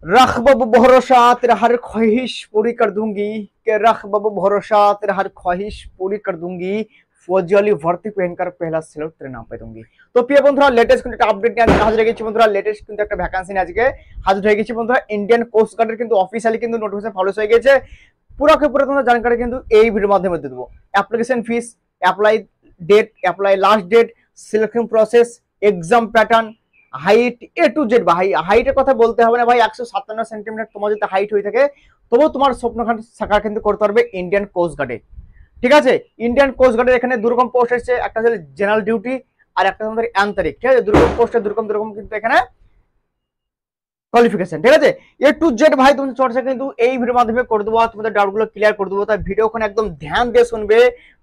रख बाबू भरोसा तेरा हर ख्वाहिश पूरी कर दूंगी के रख बाबू भरोसा तेरा हर ख्वाहिश पूरी कर दूंगी फौजी वाली भर्ती पहनकर पहला सिलेक्ट तेरे नाम पे दूंगी। তো প্রিয় বন্ধুরা লেটেস্ট কিন্তু একটা আপডেট নিয়ে আজকে হাজির হয়ে গেছি বন্ধুরা। লেটেস্ট কিন্তু একটা ভ্যাকান্সি নিয়ে আজকে হাজির হয়ে গেছি বন্ধুরা। ইন্ডিয়ান কোস্ট গার্ডের কিন্তু অফিসিয়ালি কিন্তু নোটিফিকেশন পাবলিশ হয়ে গেছে। পুরোকে পুরো তোমরা জানকারি কিন্তু এই ভিডিওর মাধ্যমে দিয়ে দেবো। Application fees, apply date, apply last date, selection process, exam pattern, height, A to Z. ভাই হাইটের কথা বলতে হবে না ভাই, 157 সেন্টিমিটার তোমার যদি হাইট হয়ে থাকে তবুও তোমার স্বপ্নখান সাকার কিন্তু করতে পারবে ইন্ডিয়ান কোস্ট গার্ডে। ঠিক আছে, ইন্ডিয়ান কোস্ট গার্ডের এখানে দুরকম পোস্ট এসেছে, একটা হচ্ছে জেনারেল ডিউটি আর একটা তোমাদের আন্তরিক। ঠিক আছে, দুরকম পোস্টে দুরকম কিন্তু এখানে কোয়ালিফিকেশন। ঠিক আছে, এ টু জেড ভাই তুমি চর্চা কিন্তু এই ভিডিওর মাধ্যমে করে দেবো, তোমাদের ডাউটগুলো ক্লিয়ার করে দেবো। তাই ভিডিওখানে একদম ধ্যান দিয়ে শুনবে,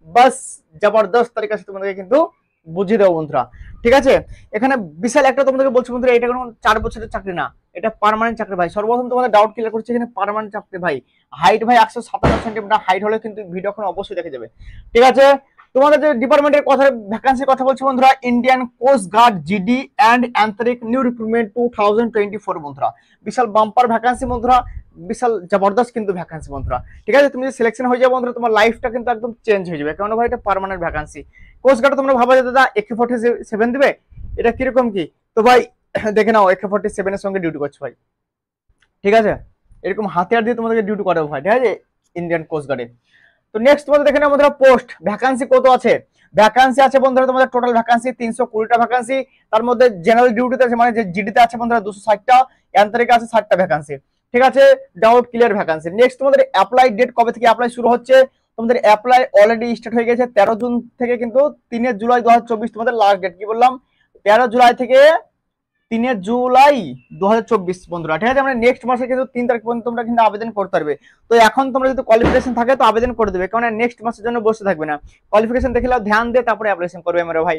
বাস জবরদস্ত তরিকা সে তোমাদেরকে কিন্তু বুঝিয়ে দেবো বন্ধুরা। ঠিক আছে, এখানে বিশাল একটা তোমাদেরকে বলছি বন্ধুরা, এটা কোনো 4 বছরের চাকরি না, এটা পার্মানেন্ট চাকরি ভাই। সর্বপ্রথম তোমাদের ডাউট ক্লিয়ার করছি, এখানে পার্মানেন্ট চাকরি ভাই। হাইট ভাই 157 সেন্টিমিটার হাইট হলে কিন্তু ভিডিও এখন অবশ্যই দেখে যাবে। ঠিক আছে, তোমাদের যে ডিপার্টমেন্টের কথা ভ্যাকান্সির কথা বলছি বন্ধুরা, Indian coast guard GD and আন্তরিক নিউ রিক্রুটমেন্ট 2024 বন্ধুরা। বিশাল বাম্পার ভ্যাকান্সি বন্ধুরা, বিশাল জবরদস্ত কিন্তু ভ্যাকান্সি বন্ধুরা। ঠিক আছে, তুমি যদি সিলেকশন হয়ে যাবে বন্ধুরা, তোমার লাইফটা কিন্তু একদম চেঞ্জ হয়ে যাবে, কারণ ভাই এটা পার্মানেন্ট ভ্যাকান্সি। কোস্ট গার্ড তোমরা ভাবা যে দাদা AK-47 দিবে, এটা কিরকম কি? তো ভাই দেখে নাও, AK-47 এর সঙ্গে ডিউটি করছো ভাই। ঠিক আছে, এরকম হাতিয়ার দিয়ে তোমাদেরকে ডিউটি করাবো ভাই। ঠিক আছে, ইন্ডিয়ান কোস্ট গার্ডে। তো নেক্সট তোমাদের দেখে নাও বন্ধুরা, পোস্ট ভ্যাকান্সি কত আছে। ভ্যাকান্সি আছে বন্ধুরা তোমাদের টোটাল ভ্যাকান্সি 320টা ভ্যাকান্সি। তার মধ্যে জেনারেল ডিউটিতে আছে মানে যে জিডিতে আছে বন্ধুরা 260টা, আন্তরিকে আছে 60টা ভ্যাকান্সি। ঠিক আছে, ডাউট ক্লিয়ার ভ্যাকান্সি। নেক্সট তোমাদের অ্যাপ্লাই ডেট কবে থেকে অ্যাপ্লাই শুরু হচ্ছে। তোমাদের অ্যাপ্লাই অলরেডি স্টার্ট হয়ে গেছে 13 জুন থেকে, কিন্তু 3 জুলাই 2024 তোমাদের লাস্ট ডেট। কি বললাম, 13 জুলাই থেকে 3 জুলাই 2024 বন্ধুরা। ঠিক আছে, আমরা নেক্সট মাসে কিন্তু 3 তারিখ পর্যন্ত তোমরা কিন্তু আবেদন করতে পারবে। তো এখন তোমরা যদি কোয়ালিফিকেশন থাকে তো আবেদন করে দেবে, কারণ নেক্সট মাসের জন্য বসে থাকবে না। কোয়ালিফিকেশন দেখলে ধ্যান দিয়ে তারপরে অ্যাপ্লিকেশন করবে আমরা ভাই।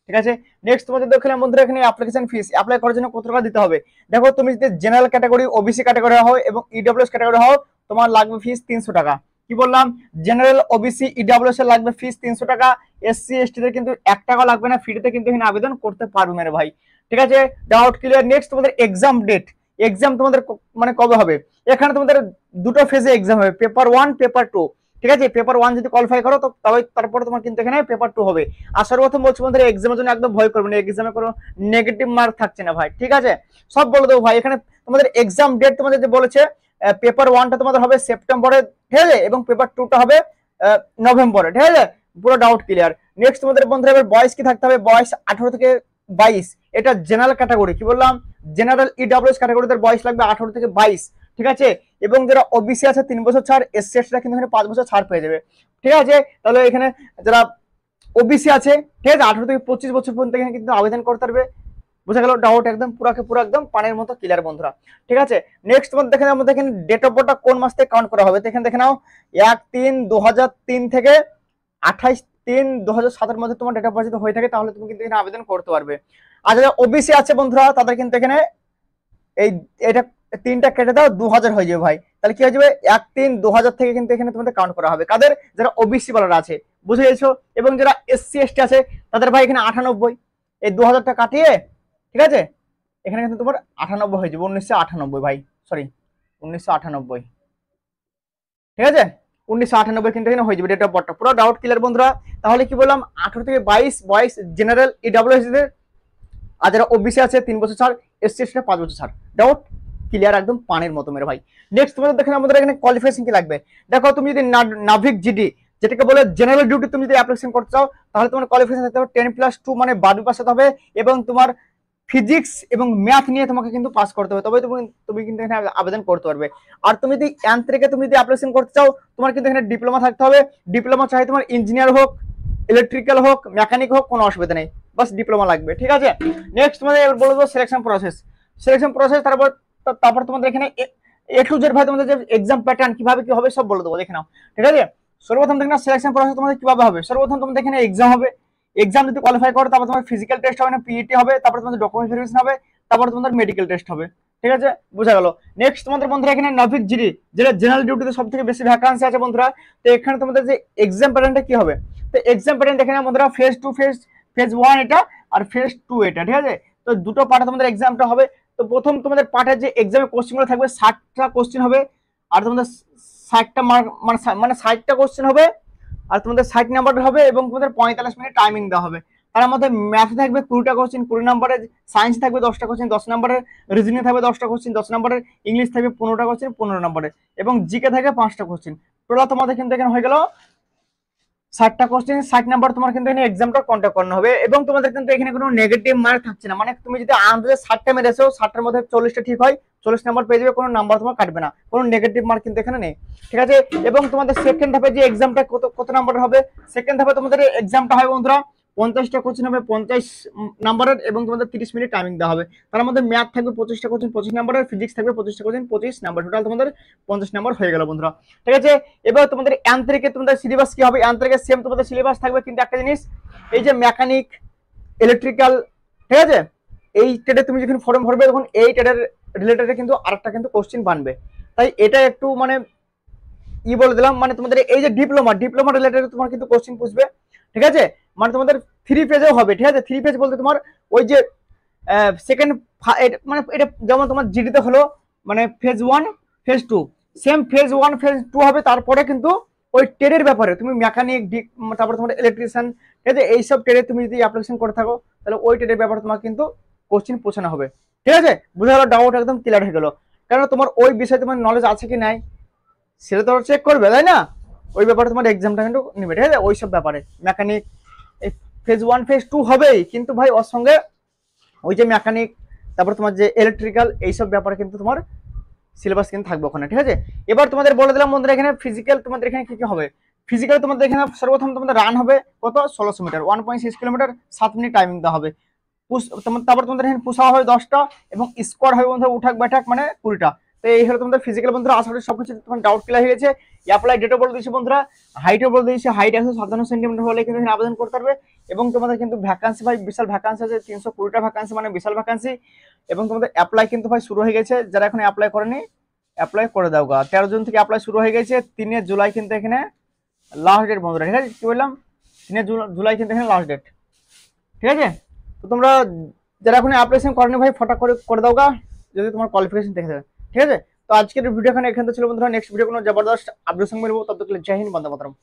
ঠিক আছে, নেক্সট তোমাদের দেখলাম বন্ধুরা, এখানে অ্যাপ্লিকেশন ফিস অ্যাপ্লাই করার জন্য কত টাকা দিতে হবে। দেখো, তুমি যদি জেনারেল ক্যাটাগরি, ওবিসি ক্যাটাগরি হও এবং ইডব্লিউএস ক্যাটাগরি হও, তোমার লাগবে ফিস 300 টাকা। কি বললাম, জেনারেল, ওবিসি, ইডব্লিউএস এর লাগবে ফিস 300 টাকা। এসসি এসটি দের কিন্তু 1 টাকা লাগবে না, ফ্রিতে কিন্তু এখানে আবেদন করতে পারবে মেরে ভাই। ঠিক আছে, ডাউট ক্লিয়ার। নেক্সট তোমাদের এক্সাম ডেট, এক্সাম তোমাদের মানে কবে হবে। এখানে তোমাদের দুটো ফেজে এক্সাম হবে, পেপার 1, পেপার 2। ঠিক আছে, পেপার 1 যদি কোয়ালিফাই করো তো তবে তারপরে তোমার কিন্তু এখানে পেপার 2 হবে। আর সর্বপ্রথম বলছি বন্ধুরা, এক্সামের জন্য একদম ভয় করবে না, এক্সামে কোনো নেগেটিভ মার্ক থাকছে না ভাই। ঠিক আছে, সব বলে দেবো ভাই। এখানে তোমাদের এক্সাম ডেট তোমাদের যে বলেছে, পেপার 1টা তোমাদের হবে সেপ্টেম্বরে, ঠিক আছে, এবং পেপার 2টা হবে নভেম্বরে। ঠিক আছে, পুরো ডাউট ক্লিয়ার। নেক্সট তোমাদের বন্ধুরা এবার বয়স কি থাকতে হবে, বয়স 18 থেকে 22। এটা জেনারেল ক্যাটাগরি। কি বললাম, জেনারেল ইডব্লিউএস ক্যাটাগরিদের বয়স লাগবে 18 থেকে 22। ঠিক আছে, এবং যারা ওবিসি আছে 3 বছর ছাড়, এসসি এসটিরা কিন্তু এখানে 5 বছর ছাড় পেয়ে যাবে। ঠিক আছে, তাহলে এখানে যারা ওবিসি আছে, ঠিক আছে, 18 থেকে 25 বছর পর্যন্ত এখানে কিন্তু আবেদন করতে পারবে। বুঝা গেল, ডাউট একদম পুরাকে পুরো একদম পানির মতো ক্লিয়ার বন্ধুরা। ঠিক আছে, নেক্সট তোমাদের দেখে নাও আমাদের এখানে ডেট অফ বার্থটা কোন মাস থেকে কাউন্ট করা হবে। এখানে দেখে নাও 1-3-2003 থেকে 28-3-2007 এর মধ্যে তোমার ডেট অফ বার্থ যদি হয়ে থাকে তাহলে তুমি কিন্তু এখানে আবেদন করতে পারবে। আর যারা ওবিসি আছে বন্ধুরা তাদের কিন্তু এখানে এই এটা 3টা কেটে দাও 2000 হয়ে যাবে ভাই। তাহলে কি হয়ে যাবে, 1-3-2000 থেকে কিন্তু এখানে তোমাদের কাউন্ট করা হবে। কাদের, যারা ওবিসি বলারা আছে, বুঝে গেছো। এবং যারা এসসি এসটি আছে তাদের ভাই এখানে 98, এই 2000টা কাটিয়ে, ঠিক আছে, এখানে কিন্তু তোমার 98 হয়ে যাবে, 1998 ভাই, সরি 1998। ঠিক আছে, 1998 কিন্তু এখানে হয়ে যাবে ডেট অফ বার্থটা। পুরো ডাউট ক্লিয়ার বন্ধুরা। তাহলে কি বললাম, 18 থেকে 22 বয়স জেনারেল ইডব্লিউএস দের, আর যারা ওবিসি আছে 3 বছর ছাড়, এসসি এসটি 5 বছর ছাড়। ডাউট ক্লিয়ার একদম পানির মতো মেরে ভাই। নেক্সট তোমাদের দেখেন আমাদের এখানে কোয়ালিফিকেশন কি লাগবে। দেখো, তুমি যদি নাভিক জিডি যেটাকে বলে জেনারেল ডিউটি তুমি যদি অ্যাপ্লিকেশন করতে চাও তাহলে তোমার কোয়ালিফিকেশন থাকতে হবে 10+2 মানে 12 পাস হতে হবে, এবং তোমার ফিজিক্স এবং ম্যাথ নিয়ে তোমাকে কিন্তু পাস করতে হবে, তবে তুমি কিন্তু এখানে আবেদন করতে পারবে। আর তুমি যদি যান্ত্রিকে তুমি যদি অ্যাপ্লিকেশন করতে চাও তোমার কিন্তু এখানে ডিপ্লোমা থাকতে হবে। ডিপ্লোমা চাই তোমার ইঞ্জিনিয়ার হোক, ইলেকট্রিক্যাল হোক, মেকানিক হোক, কোনো অসুবিধা নেই, বাস ডিপ্লোমা লাগবে। ঠিক আছে, নেক্সট তোমাদের এবার বলবো সিলেকশন প্রসেস। সিলেকশন প্রসেস, তারপর তোমাদের এখানে এ টু জেড ভাই তোমাদের যে এক্সাম প্যাটার্ন কিভাবে কি হবে সব বলে দেবো, দেখে নাও। ঠিক আছে, সর্বপ্রথম দেখে নাও সিলেকশন প্রসেস তোমাদের কিভাবে হবে। সর্বপ্রথম তোমাদের এখানে এক্সাম হবে, এক্সাম যদি কোয়ালিফাই করো তারপর তোমার ফিজিক্যাল টেস্ট হবে না, পিইটি হবে, তারপর তোমাদের ডকুমেন্ট ভেরিফিকেশন হবে, তারপর তোমাদের মেডিকেল টেস্ট হবে। ঠিক আছে, বোঝা গেল। নেক্সট তোমাদের বন্ধুরা এখানে নাভিক জিডি যেটা জেনারেল ডিউটিতে সব থেকে বেশি ভ্যাকান্সি আছে বন্ধুরা। তো এখানে তোমাদের যে এক্সাম প্যাটার্নটা কি হবে, তো এক্সাম প্যাটার্ন দেখে নাও বন্ধুরা, ফেজ 1 এটা আর ফেজ 2 এটা। ঠিক আছে, তো দুটো পার্টে তোমাদের এক্সামটা হবে। তো প্রথম তোমাদের পার্টের যে এক্সামের কোশ্চেনগুলো থাকবে 60টা কোশ্চেন হবে, আর তোমাদের 60টা মার্ক মানে 60টা কোশ্চেন হবে, আর তোমাদের 60 নাম্বারের হবে, এবং তোমাদের 45 মিনিট টাইমিং দেওয়া হবে। তার মধ্যে ম্যাথে থাকবে 20টা কোশ্চেন 20 নাম্বারের, সায়েন্স থাকবে 10টা কোশ্চেন 10 নাম্বারের, রিজনিং থাকবে 10টা কোশ্চেন 10 নাম্বারের, ইংলিশ থাকবে 15টা কোশ্চেন 15 নাম্বারের, এবং জিকে থাকবে 5টা কোশ্চেন। টোটাল তোমাদের কিন্তু এখানে হয়ে গেল 60টা কোশ্চেন, 60 নাম্বার তোমার কিন্তু এখানে এক্সামটা কন্ডাক্ট করানো হবে। এবং তোমাদের কিন্তু এখানে কোনো নেগেটিভ মার্ক থাকছে না, মানে তুমি যদি আন্দাজে 60টা মেরেছো, 60টার মধ্যে 40টা ঠিক হয়, 40 নাম্বার পেয়ে যাবে, কোনো নাম্বার তোমার কাটবে না, কোনো নেগেটিভ মার্ক কিন্তু এখানে নেই, ঠিক আছে। এবং তোমাদের সেকেন্ড ধাপে যে এক্সামটা কত নাম্বার হবে, সেকেন্ড ধাপে তোমাদের এক্সামটা হয় বন্ধুরা 50টা কোশ্চেন হবে 50 নাম্বারের, এবং তোমাদের 30 মিনিট টাইমিং দেওয়া হবে। তার মধ্যে ম্যাথ থাকবে 25টা কোশ্চেন 25 নাম্বারের, ফিজিক্স থাকবে 25টা কোশ্চেন 25 নাম্বার, টোটাল তোমাদের 50 নাম্বার হয়ে গেল বন্ধুরা, ঠিক আছে। এবার তোমাদের যান্ত্রিকে তোমাদের সিলেবাস কি হবে, যান্ত্রিকে সেম তোমাদের সিলেবাস থাকবে, কিন্তু একটা জিনিস, এই যে মেকানিক, ইলেকট্রিক্যাল, ঠিক আছে, এই ট্রেডে তুমি যখন ফর্ম ভরবে তখন এই ট্রেডের রিলেটেড কিন্তু আরেকটা কিন্তু কোশ্চেন বানবে, তাই এটা একটু মানে বলে দিলাম। মানে তোমাদের এই যে ডিপ্লোমা রিলেটেড তোমার কিন্তু কোশ্চেন পুছবে, ঠিক আছে। মানে তোমাদের 3 পেজেও হবে, ঠিক আছে। 3 পেজ বলতে তোমার ওই যে সেকেন্ড, মানে এটা যেমন তোমার জিডিতে হলো মানে phase 1 phase 2, same phase 1 phase 2 হবে। তারপরে কিন্তু ওই ট্রেডের ব্যাপারে তুমি মেকানিক, তারপরে তোমার ইলেকট্রিশিয়ান, ঠিক আছে, এইসব ট্রেডে তুমি যদি অ্যাপ্লিকেশন করে থাকো, তাহলে ওই ট্রেডের ব্যাপারে তোমার কিন্তু কোশ্চেন পৌঁছানো হবে, ঠিক আছে। বুঝা গেল, ডাউট একদম ক্লিয়ার হয়ে গেল। কারণ তোমার ওই বিষয়ে তোমার নলেজ আছে কি নাই সেটা তো চেক করবে, তাই না। ওই ব্যাপারে তোমার এক্সামটা কিন্তু নেবে, ঠিক আছে। ওই সব ব্যাপারে মেকানিক এই ফেজ 1 ফেজ 2 হবেই, কিন্তু ভাই ওর সঙ্গে ওই যে মেকানিক, তারপর তোমার যে ইলেকট্রিক্যাল, এইসব ব্যাপারে কিন্তু তোমার সিলেবাস কিন্তু থাকবে ওখানে, ঠিক আছে। এবার তোমাদের বলে দিলাম বন্ধুরা, এখানে ফিজিক্যাল তোমাদের এখানে কি কি হবে। ফিজিক্যাল তোমাদের এখানে সর্বপ্রথম তোমাদের রান হবে কত 1600 মিটার, 1.6 কিলোমিটার, 7 মিনিট টাইমিং দেওয়া হবে। তারপর তোমাদের এখানে পুশ হবে 10টা, এবং স্কোয়াড হবে বন্ধুরা উঠাক ব্যাঠাক মানে 20টা। তো এই হলো তোমাদের ফিজিক্যাল বন্ধুরা। আশা করি সবকিছু তোমার ডাউট ক্লিয়ার হয়ে গেছে। অ্যাপ্লাই ডেটও বলে দিয়েছি বন্ধুরা, হাইটও বলে দিয়েছি, হাইট 157 সেন্টিমিটার হলে কিন্তু এখানে আবেদন করতে পারবে। এবং তোমাদের কিন্তু ভ্যাকান্সি ভাই বিশাল ভ্যাকান্সি আছে, 320টা ভ্যাকান্সি, মানে বিশাল ভ্যাকান্সি। এবং তোমাদের অ্যাপ্লাই কিন্তু ভাই শুরু হয়ে গেছে, যারা এখন অ্যাপ্লাই করেনি অ্যাপ্লাই করে দাও গা। 13 জুন থেকে অ্যাপ্লাই শুরু হয়ে গেছে, 3 জুলাই কিন্তু এখানে লাস্ট ডেট বন্ধুরা, ঠিক আছে। কি বললাম, 3 জুলাই কিন্তু এখানে লাস্ট ডেট, ঠিক আছে। তো তোমরা যারা এখন অ্যাপ্লিকেশন করেনি ভাই ফটা করে দাও গা, যদি তোমার কোয়ালিফিকেশন দেখে দেবে, ঠিক আছে। তো আজকের ভিডিও এখানে ছিল বন্ধুরা। নেক্সট ভিডিও কোনো জবরদস্ত আপডেট সঙ্গে মিলবো, ততক্ষণ জয় হিন্দ, বন্দে মাতরম।